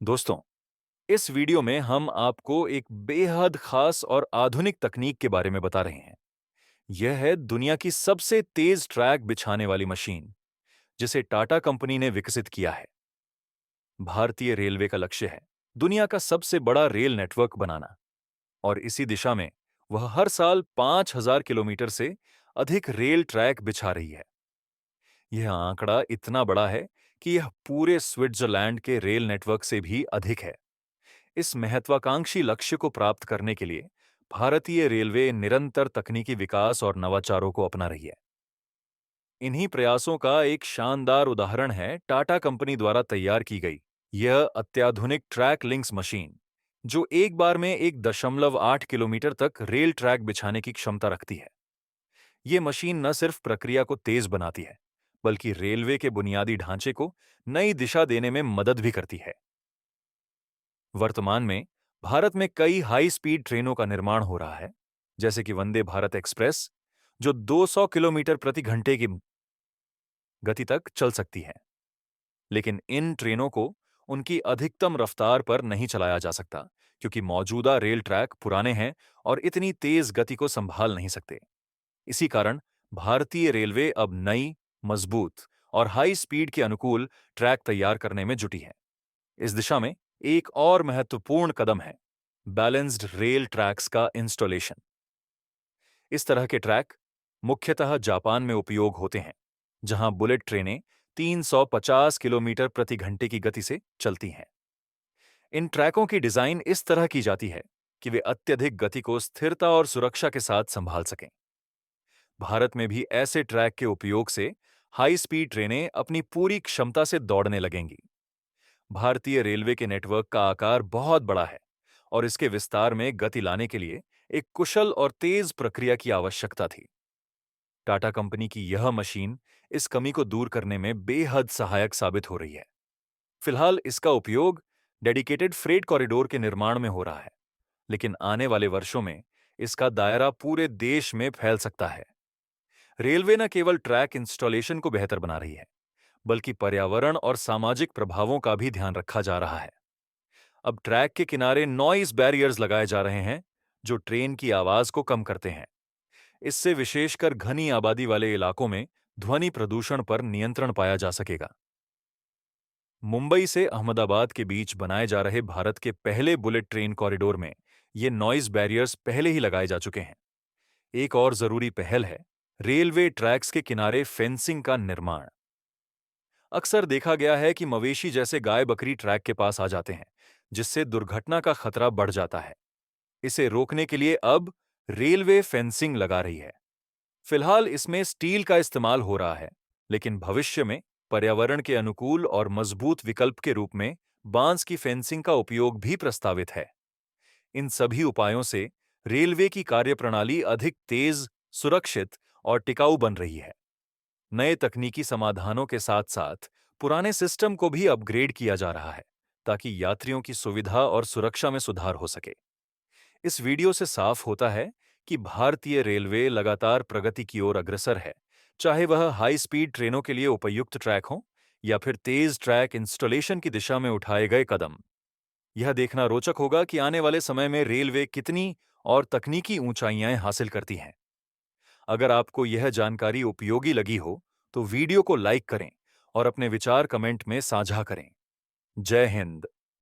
दोस्तों, इस वीडियो में हम आपको एक बेहद खास और आधुनिक तकनीक के बारे में बता रहे हैं। यह है दुनिया की सबसे तेज ट्रैक बिछाने वाली मशीन, जिसे टाटा कंपनी ने विकसित किया है। भारतीय रेलवे का लक्ष्य है दुनिया का सबसे बड़ा रेल नेटवर्क बनाना, और इसी दिशा में वह हर साल 5,000 किलोमीटर से अधिक रेल ट्रैक बिछा रही है। यह आंकड़ा इतना बड़ा है कि यह पूरे स्विट्जरलैंड के रेल नेटवर्क से भी अधिक है। इस महत्वाकांक्षी लक्ष्य को प्राप्त करने के लिए भारतीय रेलवे निरंतर तकनीकी विकास और नवाचारों को अपना रही है। इन्हीं प्रयासों का एक शानदार उदाहरण है टाटा कंपनी द्वारा तैयार की गई यह अत्याधुनिक ट्रैक लिंक्स मशीन, जो एक बार में 1.8 किलोमीटर तक रेल ट्रैक बिछाने की क्षमता रखती है। ये मशीन न सिर्फ प्रक्रिया को तेज बनाती है, बल्कि रेलवे के बुनियादी ढांचे को नई दिशा देने में मदद भी करती है। वर्तमान में भारत में कई हाई स्पीड ट्रेनों का निर्माण हो रहा है, जैसे कि वंदे भारत एक्सप्रेस, जो 200 किलोमीटर प्रति घंटे की गति तक चल सकती है। लेकिन इन ट्रेनों को उनकी अधिकतम रफ्तार पर नहीं चलाया जा सकता, क्योंकि मौजूदा रेल ट्रैक पुराने हैं और इतनी तेज गति को संभाल नहीं सकते। इसी कारण भारतीय रेलवे अब नई, मजबूत और हाई स्पीड के अनुकूल ट्रैक तैयार करने में जुटी है। इस दिशा में एक और महत्वपूर्ण कदम है बैलेंस्ड रेल ट्रैक्स का इंस्टॉलेशन। इस तरह के ट्रैक मुख्यतः जापान में उपयोग होते हैं, जहां बुलेट ट्रेनें 350 किलोमीटर प्रति घंटे की गति से चलती हैं। इन ट्रैकों की डिजाइन इस तरह की जाती है कि वे अत्यधिक गति को स्थिरता और सुरक्षा के साथ संभाल सकें। भारत में भी ऐसे ट्रैक के उपयोग से हाई स्पीड ट्रेनें अपनी पूरी क्षमता से दौड़ने लगेंगी। भारतीय रेलवे के नेटवर्क का आकार बहुत बड़ा है, और इसके विस्तार में गति लाने के लिए एक कुशल और तेज प्रक्रिया की आवश्यकता थी। टाटा कंपनी की यह मशीन इस कमी को दूर करने में बेहद सहायक साबित हो रही है। फिलहाल इसका उपयोग डेडिकेटेड फ्रेट कॉरिडोर के निर्माण में हो रहा है, लेकिन आने वाले वर्षों में इसका दायरा पूरे देश में फैल सकता है। रेलवे न केवल ट्रैक इंस्टॉलेशन को बेहतर बना रही है, बल्कि पर्यावरण और सामाजिक प्रभावों का भी ध्यान रखा जा रहा है। अब ट्रैक के किनारे नॉइज बैरियर्स लगाए जा रहे हैं, जो ट्रेन की आवाज को कम करते हैं। इससे विशेषकर घनी आबादी वाले इलाकों में ध्वनि प्रदूषण पर नियंत्रण पाया जा सकेगा। मुंबई से अहमदाबाद के बीच बनाए जा रहे भारत के पहले बुलेट ट्रेन कॉरिडोर में ये नॉइज बैरियर्स पहले ही लगाए जा चुके हैं। एक और जरूरी पहल है रेलवे ट्रैक्स के किनारे फेंसिंग का निर्माण। अक्सर देखा गया है कि मवेशी जैसे गाय बकरी ट्रैक के पास आ जाते हैं, जिससे दुर्घटना का खतरा बढ़ जाता है। इसे रोकने के लिए अब रेलवे फेंसिंग लगा रही है। फिलहाल इसमें स्टील का इस्तेमाल हो रहा है, लेकिन भविष्य में पर्यावरण के अनुकूल और मजबूत विकल्प के रूप में बांस की फेंसिंग का उपयोग भी प्रस्तावित है। इन सभी उपायों से रेलवे की कार्यप्रणाली अधिक तेज, सुरक्षित और टिकाऊ बन रही है। नए तकनीकी समाधानों के साथ-साथ पुराने सिस्टम को भी अपग्रेड किया जा रहा है, ताकि यात्रियों की सुविधा और सुरक्षा में सुधार हो सके। इस वीडियो से साफ होता है कि भारतीय रेलवे लगातार प्रगति की ओर अग्रसर है, चाहे वह हाई स्पीड ट्रेनों के लिए उपयुक्त ट्रैक हो या फिर तेज ट्रैक इंस्टॉलेशन की दिशा में उठाए गए कदम। यह देखना रोचक होगा कि आने वाले समय में रेलवे कितनी और तकनीकी ऊंचाइयां हासिल करती हैं। अगर आपको यह जानकारी उपयोगी लगी हो, तो वीडियो को लाइक करें और अपने विचार कमेंट में साझा करें। जय हिंद।